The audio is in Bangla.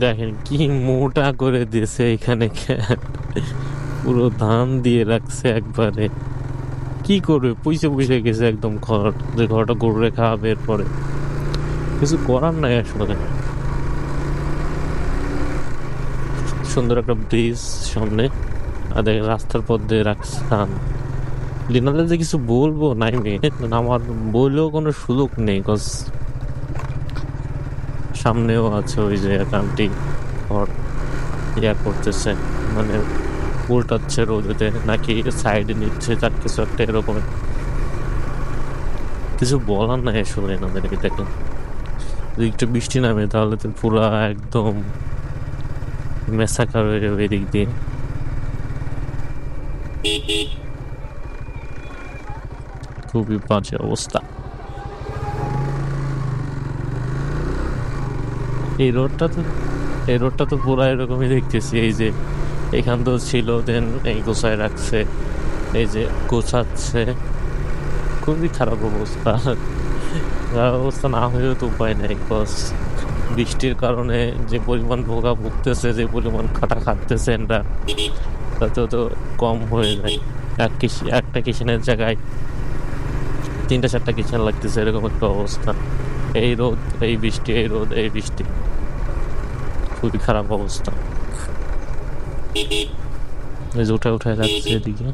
দেখেন কি মোটা করে দিয়েছে এখানে, পুরো ধান দিয়ে রাখছে একবারে। কি করবে, পুইসে পুইসে গেছে একদম ঘর, যে ঘরটা গরুরে খাওয়াবে এরপরে। কিছু করার নাই আসলে। সুন্দর একটা ব্রিজ সামনে, আর দেখেন রাস্তার পর দিয়ে রাখছে ধান। লিনালে যে কিছু বলবো নাই মেয়ে, আমার বললেও কোনো সুযোগ নেই, কজ সামনেও আছে ওই যে এক আন্টি ঘর ইয়া করতেছে, মানে উল্টাচ্ছে রোদেতে নাকি সাইডে নিচ্ছে, তার কিছু একটা এরকম। কিছু বলার নাই আসলে এনাদেরকে। দেখেন যদি একটু বৃষ্টি নামে তাহলে তো পুরা একদম মেসাকার হয়ে যাবে এদিক দিয়ে। খুবই বাজে অবস্থা। এই রোডটা তো এই রোডটা তো পুরা এরকমই দেখতেছি। এই যে এখান তো ছিল, দেন এই গোছায় রাখছে, এই যে গোছাচ্ছে। খুবই খারাপ অবস্থা। খারাপ অবস্থা না হয়েও তো উপায় নেই, কজ বৃষ্টির কারণে যে পরিমাণ ভোগা ভুগতেছে, যে পরিমাণ কাটা খাটতেছে এরা, তাতেও তো কম হয়ে যায়। একটা কিচেনের জায়গায় 3টা 4টা কিচেন লাগতেছে, এরকম একটা অবস্থা। এই রোদ এই বৃষ্টি, এই রোদ এই বৃষ্টি, খুবই খারাপ অবস্থা। এই যে উঠায় উঠায় রাখছে এদিকে।